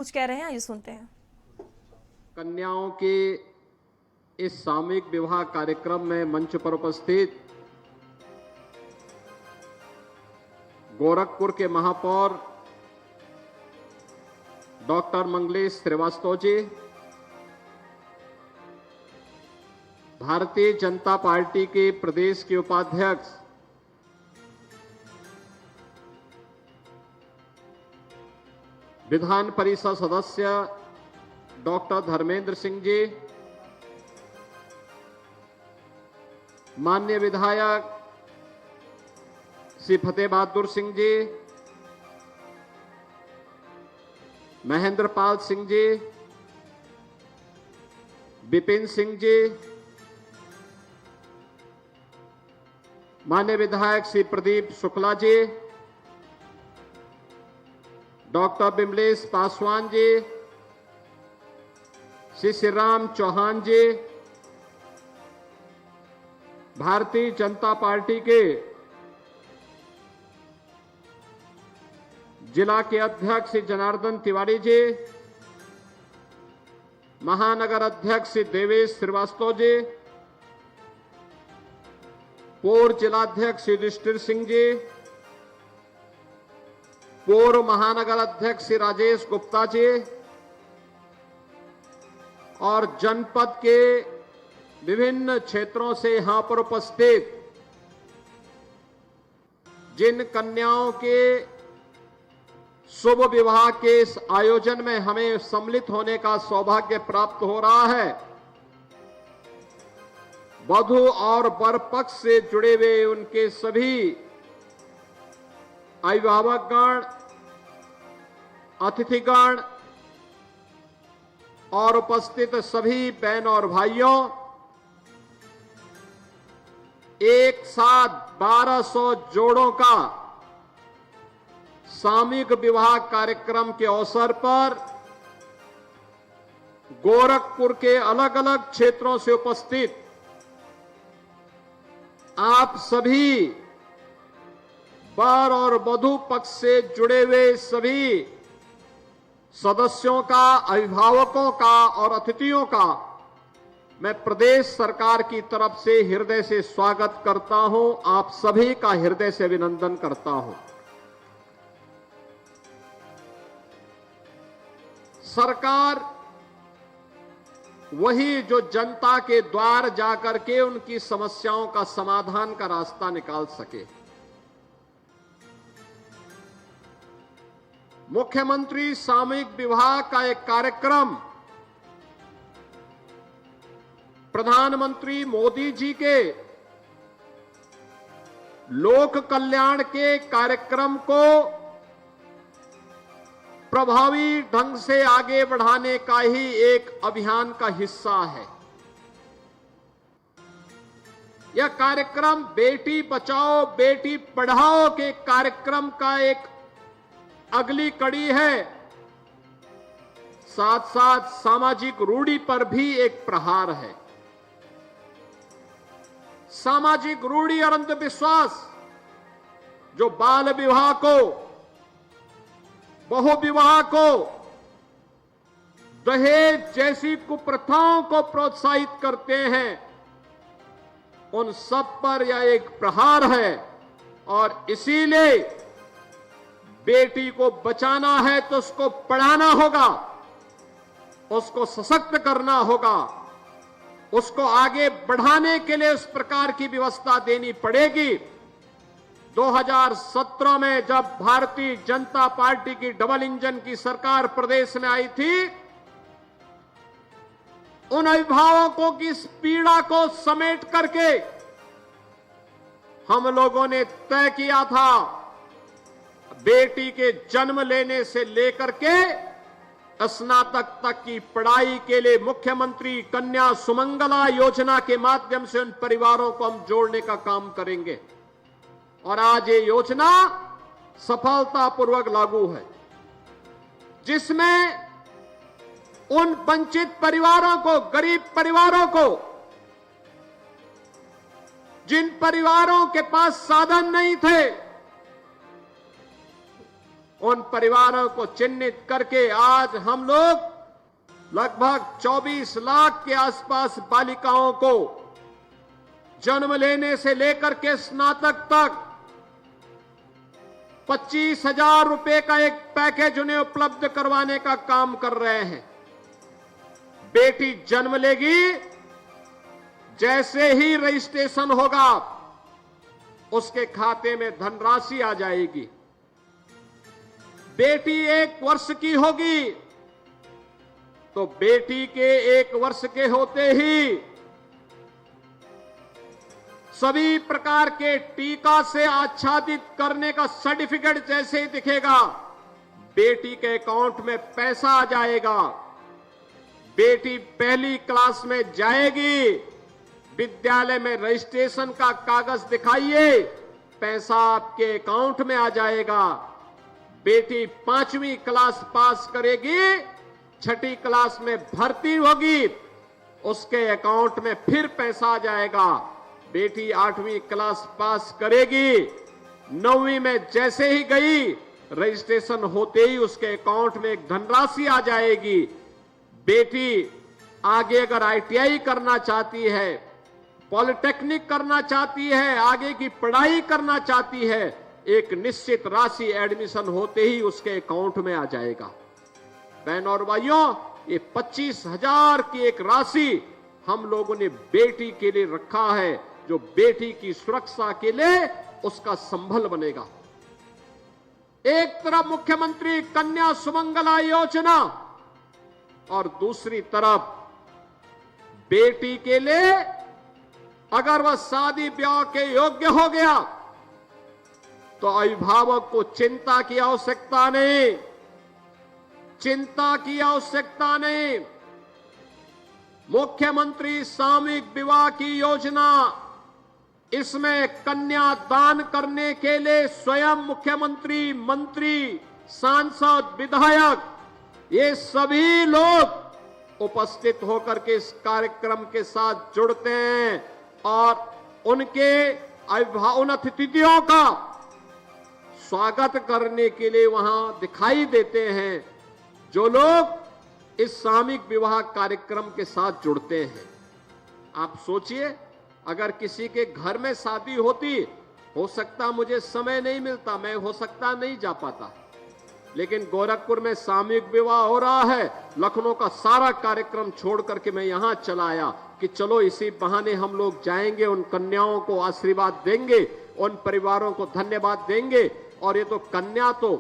कुछ कह रहे हैं, आइए सुनते हैं। कन्याओं के इस सामूहिक विवाह कार्यक्रम में मंच पर उपस्थित गोरखपुर के महापौर डॉक्टर मंगलेश श्रीवास्तव जी, भारतीय जनता पार्टी के प्रदेश के उपाध्यक्ष विधान परिषद सदस्य डॉक्टर धर्मेंद्र सिंह जी, माननीय विधायक श्री फतेह बहादुर सिंह जी, महेंद्र पाल सिंह जी, विपिन सिंह जी, माननीय विधायक श्री प्रदीप शुक्ला जी, डॉक्टर विमलेश पासवान जी, श्री श्रीराम चौहान जी, भारतीय जनता पार्टी के जिला के अध्यक्ष श्री जनार्दन तिवारी जी, महानगर अध्यक्ष श्री देवेश श्रीवास्तव जी, पूर्व जिलाध्यक्ष श्री युधिष्ठिर सिंह जी, पूर्व महानगर अध्यक्ष श्री राजेश गुप्ता जी और जनपद के विभिन्न क्षेत्रों से यहां पर उपस्थित जिन कन्याओं के शुभ विवाह के इस आयोजन में हमें सम्मिलित होने का सौभाग्य प्राप्त हो रहा है, वधू और वर पक्ष से जुड़े हुए उनके सभी अभिभावकगण, अतिथिगण और उपस्थित सभी बहन और भाइयों, एक साथ 1200 जोड़ों का सामूहिक विवाह कार्यक्रम के अवसर पर गोरखपुर के अलग अलग क्षेत्रों से उपस्थित आप सभी वर और वधू पक्ष से जुड़े हुए सभी सदस्यों का, अभिभावकों का और अतिथियों का मैं प्रदेश सरकार की तरफ से हृदय से स्वागत करता हूं। आप सभी का हृदय से अभिनंदन करता हूं। सरकार वही जो जनता के द्वार जाकर के उनकी समस्याओं का समाधान का रास्ता निकाल सके। मुख्यमंत्री सामूहिक विवाह का एक कार्यक्रम प्रधानमंत्री मोदी जी के लोक कल्याण के कार्यक्रम को प्रभावी ढंग से आगे बढ़ाने का ही एक अभियान का हिस्सा है। यह कार्यक्रम बेटी बचाओ बेटी पढ़ाओ के कार्यक्रम का एक अगली कड़ी है, साथ साथ सामाजिक रूढ़ी पर भी एक प्रहार है। सामाजिक रूढ़ी और अंधविश्वास जो बाल विवाह को, बहु विवाह को, दहेज जैसी कुप्रथाओं को प्रोत्साहित करते हैं, उन सब पर यह एक प्रहार है। और इसीलिए बेटी को बचाना है तो उसको पढ़ाना होगा, उसको सशक्त करना होगा, उसको आगे बढ़ाने के लिए उस प्रकार की व्यवस्था देनी पड़ेगी। 2017 में जब भारतीय जनता पार्टी की डबल इंजन की सरकार प्रदेश में आई थी, उन अभिभावकों की इस पीड़ा को समेट करके हम लोगों ने तय किया था, बेटी के जन्म लेने से लेकर के स्नातक तक की पढ़ाई के लिए मुख्यमंत्री कन्या सुमंगला योजना के माध्यम से उन परिवारों को हम जोड़ने का काम करेंगे। और आज ये योजना सफलतापूर्वक लागू है, जिसमें उन वंचित परिवारों को, गरीब परिवारों को, जिन परिवारों के पास साधन नहीं थे, उन परिवारों को चिन्हित करके आज हम लोग लगभग 24 लाख के आसपास बालिकाओं को जन्म लेने से लेकर के स्नातक तक 25,000 रुपए का एक पैकेज उन्हें उपलब्ध करवाने का काम कर रहे हैं। बेटी जन्म लेगी, जैसे ही रजिस्ट्रेशन होगा उसके खाते में धनराशि आ जाएगी। बेटी 1 वर्ष की होगी तो बेटी के 1 वर्ष के होते ही सभी प्रकार के टीका से आच्छादित करने का सर्टिफिकेट जैसे ही दिखेगा, बेटी के अकाउंट में पैसा आ जाएगा। बेटी पहली क्लास में जाएगी, विद्यालय में रजिस्ट्रेशन का कागज दिखाइए, पैसा आपके अकाउंट में आ जाएगा। बेटी 5वीं क्लास पास करेगी, 6ठी क्लास में भर्ती होगी, उसके अकाउंट में फिर पैसा आ जाएगा। बेटी 8वीं क्लास पास करेगी, 9वीं में जैसे ही गई, रजिस्ट्रेशन होते ही उसके अकाउंट में एक धनराशि आ जाएगी। बेटी आगे अगर ITI करना चाहती है, पॉलिटेक्निक करना चाहती है, आगे की पढ़ाई करना चाहती है, एक निश्चित राशि एडमिशन होते ही उसके अकाउंट में आ जाएगा। बहनों और भाइयों, ये 25,000 की एक राशि हम लोगों ने बेटी के लिए रखा है, जो बेटी की सुरक्षा के लिए उसका संबल बनेगा। एक तरफ मुख्यमंत्री कन्या सुमंगला योजना और दूसरी तरफ बेटी के लिए अगर वह शादी ब्याह के योग्य हो गया तो अभिभावक को चिंता की आवश्यकता नहीं, चिंता की आवश्यकता नहीं। मुख्यमंत्री सामूहिक विवाह की योजना, इसमें कन्या दान करने के लिए स्वयं मुख्यमंत्री, मंत्री, सांसद, विधायक, ये सभी लोग उपस्थित होकर के इस कार्यक्रम के साथ जुड़ते हैं और उन अतिथियों का स्वागत करने के लिए वहां दिखाई देते हैं, जो लोग इस सामूहिक विवाह कार्यक्रम के साथ जुड़ते हैं। आप सोचिए, अगर किसी के घर में शादी होती, हो सकता मुझे समय नहीं मिलता, मैं हो सकता नहीं जा पाता, लेकिन गोरखपुर में सामूहिक विवाह हो रहा है, लखनऊ का सारा कार्यक्रम छोड़ करके मैं यहां चला आया कि चलो इसी बहाने हम लोग जाएंगे, उन कन्याओं को आशीर्वाद देंगे, उन परिवारों को धन्यवाद देंगे। और ये तो कन्या तो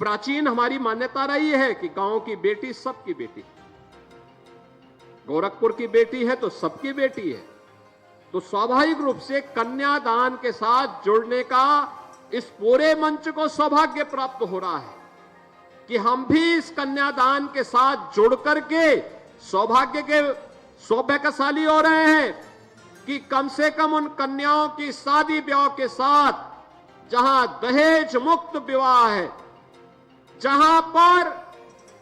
प्राचीन हमारी मान्यता रही है कि गांव की बेटी सबकी बेटी, गोरखपुर की बेटी है तो सबकी बेटी है। तो स्वाभाविक रूप से कन्यादान के साथ जुड़ने का इस पूरे मंच को सौभाग्य प्राप्त हो रहा है कि हम भी इस कन्यादान के साथ जुड़ करके सौभाग्यशाली हो रहे हैं कि कम से कम उन कन्याओं की शादी ब्याह के साथ, जहां दहेज मुक्त विवाह है, जहां पर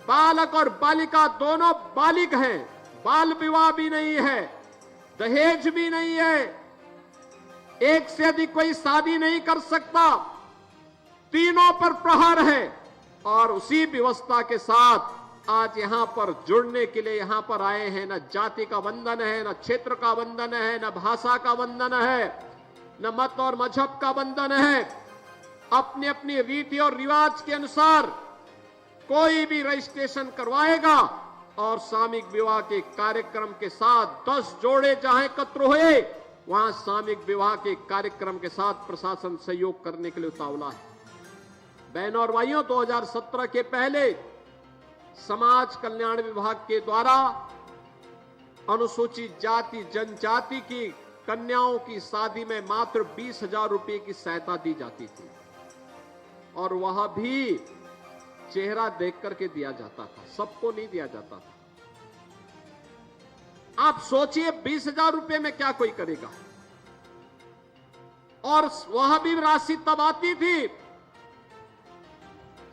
बालक और बालिका दोनों बालिग हैं, बाल विवाह भी नहीं है, दहेज भी नहीं है, एक से अधिक कोई शादी नहीं कर सकता, तीनों पर प्रहार है। और उसी व्यवस्था के साथ आज यहां पर जुड़ने के लिए यहां पर आए हैं। न जाति का बंधन है, न क्षेत्र का बंधन है, न भाषा का बंधन है, न मत और मजहब का बंधन है। अपनी अपनी रीति और रिवाज के अनुसार कोई भी रजिस्ट्रेशन करवाएगा और सामूहिक विवाह के कार्यक्रम के साथ 10 जोड़े जहां एकत्र हुए, वहां सामूहिक विवाह के कार्यक्रम के साथ प्रशासन सहयोग करने के लिए उतावला है। बहनों और भाइयों, 2017 के पहले समाज कल्याण विभाग के द्वारा अनुसूचित जाति जनजाति की कन्याओं की शादी में मात्र 20,000 रुपए की सहायता दी जाती थी, और वह भी चेहरा देख करके दिया जाता था, सबको नहीं दिया जाता था। आप सोचिए 20,000 रुपए में क्या कोई करेगा। और वह भी राशि तब आती थी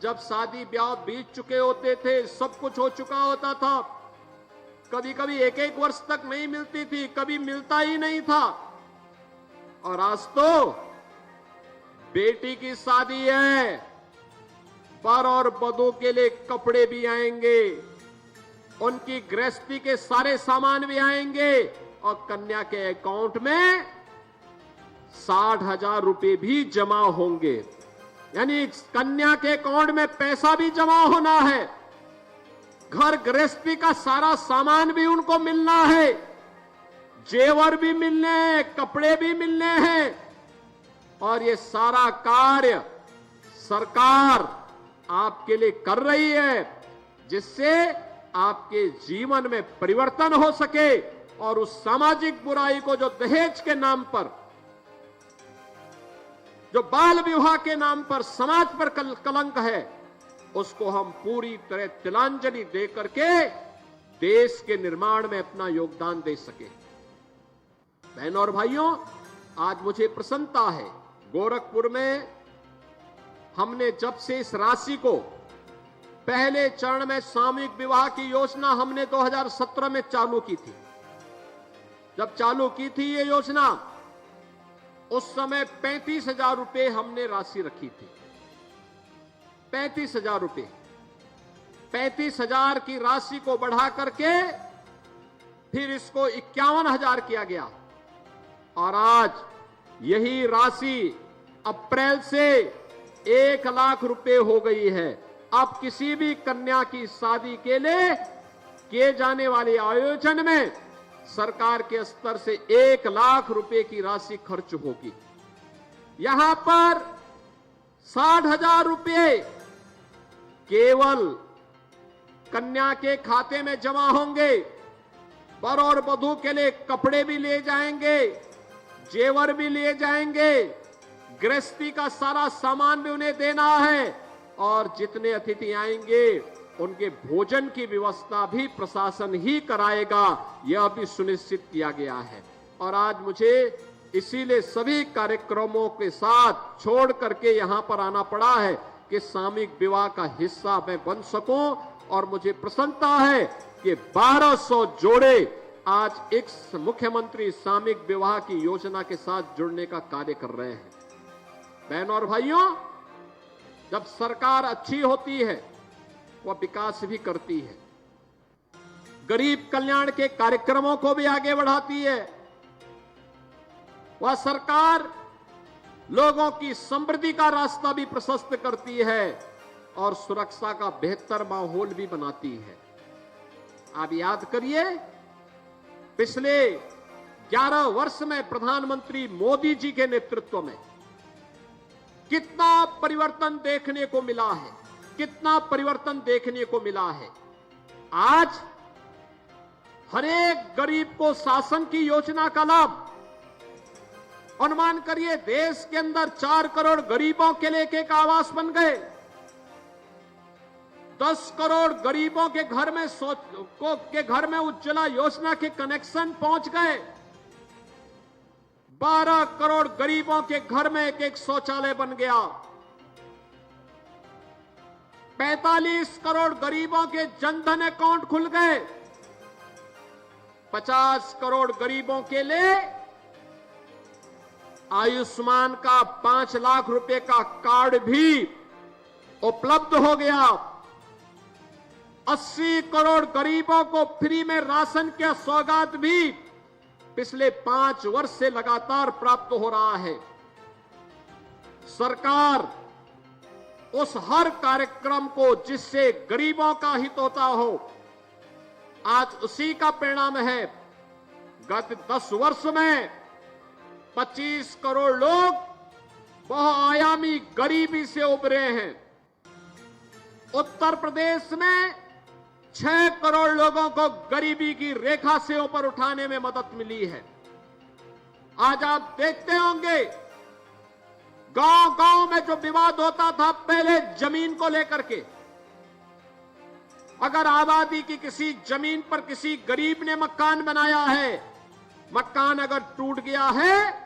जब शादी ब्याह बीत चुके होते थे, सब कुछ हो चुका होता था। कभी कभी 1-1 वर्ष तक नहीं मिलती थी, कभी मिलता ही नहीं था। और आज तो बेटी की शादी है, वर और वधू के लिए कपड़े भी आएंगे, उनकी गृहस्थी के सारे सामान भी आएंगे और कन्या के अकाउंट में 60,000 रुपए भी जमा होंगे। यानी कन्या के अकाउंट में पैसा भी जमा होना है, घर गृहस्थी का सारा सामान भी उनको मिलना है, जेवर भी मिलने हैं, कपड़े भी मिलने हैं। और ये सारा कार्य सरकार आपके लिए कर रही है, जिससे आपके जीवन में परिवर्तन हो सके और उस सामाजिक बुराई को, जो दहेज के नाम पर, जो बाल विवाह के नाम पर समाज पर कलंक है, उसको हम पूरी तरह तिलांजलि दे करके देश के निर्माण में अपना योगदान दे सके। बहनों और भाइयों, आज मुझे प्रसन्नता है, गोरखपुर में हमने जब से इस राशि को, पहले चरण में सामूहिक विवाह की योजना हमने 2017 में चालू की थी। जब चालू की थी ये योजना, उस समय 35,000 रुपए हमने राशि रखी थी। 35,000 रुपए, 35,000 की राशि को बढ़ा करके फिर इसको 51,000 किया गया और आज यही राशि अप्रैल से 1 लाख रुपए हो गई है। अब किसी भी कन्या की शादी के लिए किए जाने वाले आयोजन में सरकार के स्तर से 1 लाख रुपए की राशि खर्च होगी। यहां पर 60,000 रुपए केवल कन्या के खाते में जमा होंगे, वर और वधू के लिए कपड़े भी ले जाएंगे, जेवर भी ले जाएंगे, गृहस्थी का सारा सामान भी उन्हें देना है और जितने अतिथि आएंगे उनके भोजन की व्यवस्था भी प्रशासन ही कराएगा, यह भी सुनिश्चित किया गया है। और आज मुझे इसीलिए सभी कार्यक्रमों के साथ छोड़ करके यहां पर आना पड़ा है कि सामूहिक विवाह का हिस्सा मैं बन सकूं। और मुझे प्रसन्नता है कि 1200 जोड़े आज एक मुख्यमंत्री सामूहिक विवाह की योजना के साथ जुड़ने का कार्य कर रहे हैं। बहनों और भाइयों, जब सरकार अच्छी होती है वह विकास भी करती है, गरीब कल्याण के कार्यक्रमों को भी आगे बढ़ाती है। वह सरकार लोगों की समृद्धि का रास्ता भी प्रशस्त करती है और सुरक्षा का बेहतर माहौल भी बनाती है। आप याद करिए, पिछले 11 वर्ष में प्रधानमंत्री मोदी जी के नेतृत्व में कितना परिवर्तन देखने को मिला है, कितना परिवर्तन देखने को मिला है। आज हर एक गरीब को शासन की योजना का लाभ, अनुमान करिए देश के अंदर 4 करोड़ गरीबों के लिए एक आवास बन गए, 10 करोड़ गरीबों के घर में उज्ज्वला योजना के कनेक्शन पहुंच गए, 12 करोड़ गरीबों के घर में एक शौचालय बन गया, 45 करोड़ गरीबों के जनधन अकाउंट खुल गए, 50 करोड़ गरीबों के लिए आयुष्मान का 5 लाख रुपए का कार्ड भी उपलब्ध हो गया, 80 करोड़ गरीबों को फ्री में राशन की सौगात भी पिछले 5 वर्ष से लगातार प्राप्त हो रहा है। सरकार उस हर कार्यक्रम को जिससे गरीबों का हित होता हो, आज उसी का परिणाम है। गत 10 वर्ष में 25 करोड़ लोग बहुआयामी गरीबी से उबरे हैं। उत्तर प्रदेश में 6 करोड़ लोगों को गरीबी की रेखा से ऊपर उठाने में मदद मिली है। आज आप देखते होंगे गांव-गांव में जो विवाद होता था पहले जमीन को लेकर के, अगर आबादी की किसी जमीन पर किसी गरीब ने मकान बनाया है, मकान अगर टूट गया है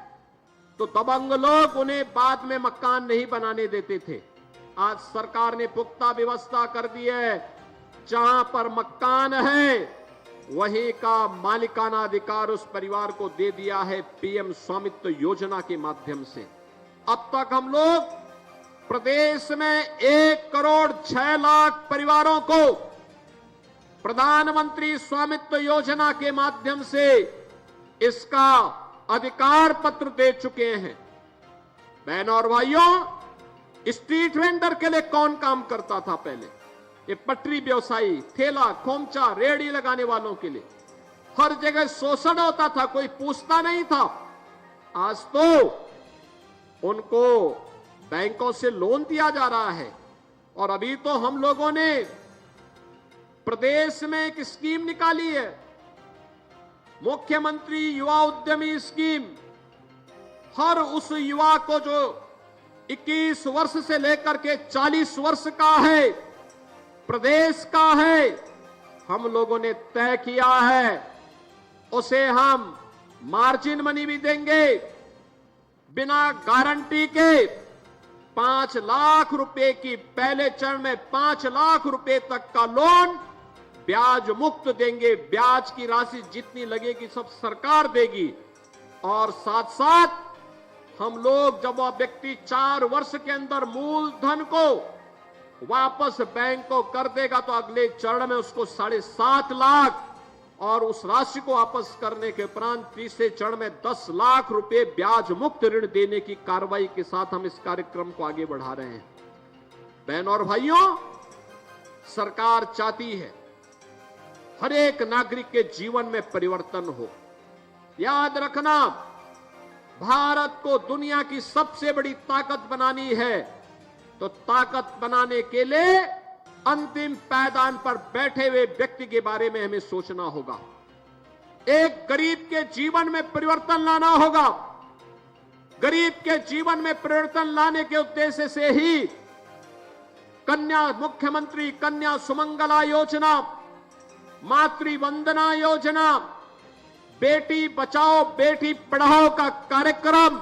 तो दबंग लोग उन्हें बाद में मकान नहीं बनाने देते थे। आज सरकार ने पुख्ता व्यवस्था कर दी है, जहां पर मकान है वहीं का मालिकाना अधिकार उस परिवार को दे दिया है पीएम स्वामित्व योजना के माध्यम से। अब तक हम लोग प्रदेश में 1,06,00,000 परिवारों को प्रधानमंत्री स्वामित्व योजना के माध्यम से इसका अधिकार पत्र दे चुके हैं। बहनों और भाइयों, स्ट्रीट वेंडर के लिए कौन काम करता था पहले? ये पटरी व्यवसायी, ठेला खोमचा रेहड़ी लगाने वालों के लिए हर जगह शोषण होता था, कोई पूछता नहीं था। आज तो उनको बैंकों से लोन दिया जा रहा है। और अभी तो हम लोगों ने प्रदेश में एक स्कीम निकाली है, मुख्यमंत्री युवा उद्यमी स्कीम। हर उस युवा को जो 21 वर्ष से लेकर के 40 वर्ष का है, प्रदेश का है, हम लोगों ने तय किया है उसे हम मार्जिन मनी भी देंगे। बिना गारंटी के 5 लाख रुपए की, पहले चरण में 5 लाख रुपए तक का लोन ब्याज मुक्त देंगे। ब्याज की राशि जितनी लगेगी सब सरकार देगी। और साथ साथ हम लोग, जब वह व्यक्ति 4 वर्ष के अंदर मूलधन को वापस बैंक को कर देगा तो अगले चरण में उसको 7.5 लाख और उस राशि को वापस करने के उपरांत तीसरे चरण में 10 लाख रुपए ब्याज मुक्त ऋण देने की कार्रवाई के साथ हम इस कार्यक्रम को आगे बढ़ा रहे हैं। बहनों और भाइयों, सरकार चाहती है हर एक नागरिक के जीवन में परिवर्तन हो। याद रखना, भारत को दुनिया की सबसे बड़ी ताकत बनानी है तो ताकत बनाने के लिए अंतिम पायदान पर बैठे हुए व्यक्ति के बारे में हमें सोचना होगा। एक गरीब के जीवन में परिवर्तन लाना होगा। गरीब के जीवन में परिवर्तन लाने के उद्देश्य से ही मुख्यमंत्री कन्या सुमंगला योजना, मातृ वंदना योजना, बेटी बचाओ बेटी पढ़ाओ का कार्यक्रम,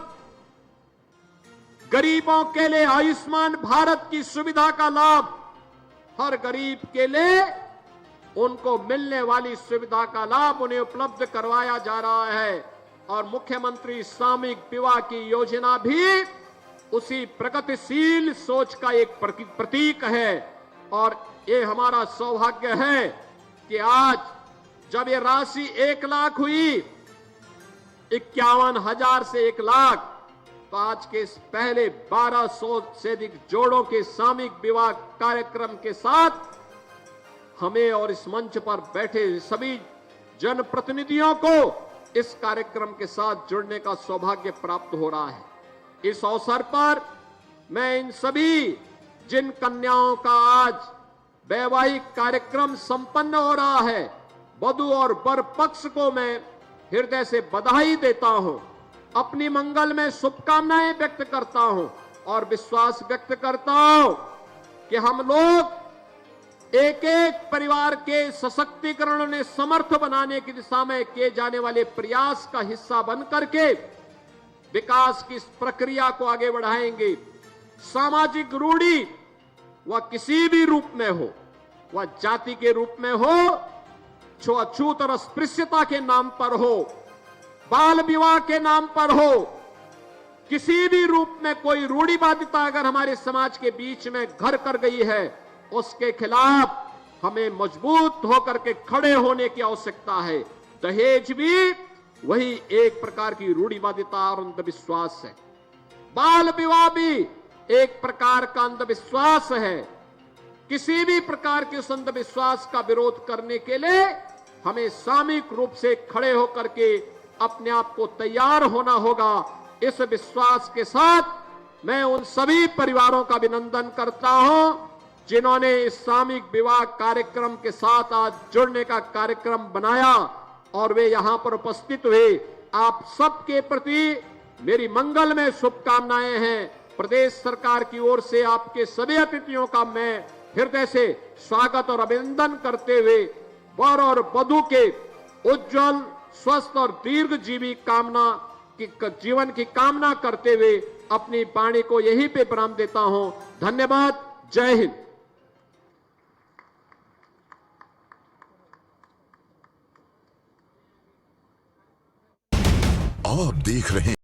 गरीबों के लिए आयुष्मान भारत की सुविधा का लाभ, हर गरीब के लिए उनको मिलने वाली सुविधा का लाभ उन्हें उपलब्ध करवाया जा रहा है। और मुख्यमंत्री सामूहिक विवाह की योजना भी उसी प्रगतिशील सोच का एक प्रतीक है। और ये हमारा सौभाग्य है कि आज जब ये राशि 1 लाख हुई, 51,000 से 1 लाख, तो आज के इस पहले 1200 से अधिक जोड़ों के सामूहिक विवाह कार्यक्रम के साथ हमें और इस मंच पर बैठे सभी जनप्रतिनिधियों को इस कार्यक्रम के साथ जुड़ने का सौभाग्य प्राप्त हो रहा है। इस अवसर पर मैं इन सभी जिन कन्याओं का आज वैवाहिक कार्यक्रम संपन्न हो रहा है, वधू और वर पक्ष को मैं हृदय से बधाई देता हूं, अपनी मंगल में शुभकामनाएं व्यक्त करता हूं और विश्वास व्यक्त करता हूं कि हम लोग एक एक परिवार के सशक्तिकरण ने समर्थ बनाने की दिशा में किए जाने वाले प्रयास का हिस्सा बन करके विकास की इस प्रक्रिया को आगे बढ़ाएंगे। सामाजिक रूढ़ी वह किसी भी रूप में हो, वह जाति के रूप में हो, छूआछूत और अस्पृश्यता के नाम पर हो, बाल विवाह के नाम पर हो, किसी भी रूप में कोई रूढ़िवादिता अगर हमारे समाज के बीच में घर कर गई है, उसके खिलाफ हमें मजबूत होकर के खड़े होने की आवश्यकता है। दहेज भी वही एक प्रकार की रूढ़िवादिता और अंधविश्वास है। बाल विवाह भी एक प्रकार का अंधविश्वास है। किसी भी प्रकार के उस अंधविश्वास का विरोध करने के लिए हमें सामूहिक रूप से खड़े होकर के अपने आप को तैयार होना होगा। इस विश्वास के साथ मैं उन सभी परिवारों का अभिनंदन करता हूं जिन्होंने इस सामूहिक विवाह कार्यक्रम के साथ आज जुड़ने का कार्यक्रम बनाया और वे यहां पर उपस्थित हुए। आप सबके प्रति मेरी मंगल में शुभकामनाएं हैं। प्रदेश सरकार की ओर से आपके सभी अतिथियों का मैं हृदय से स्वागत और अभिनंदन करते हुए वर और वधू के उज्जवल, स्वस्थ और दीर्घजीवी जीवन की कामना करते हुए अपनी वाणी को यहीं पे विराम देता हूं। धन्यवाद। जय हिंद। आप देख रहे हैं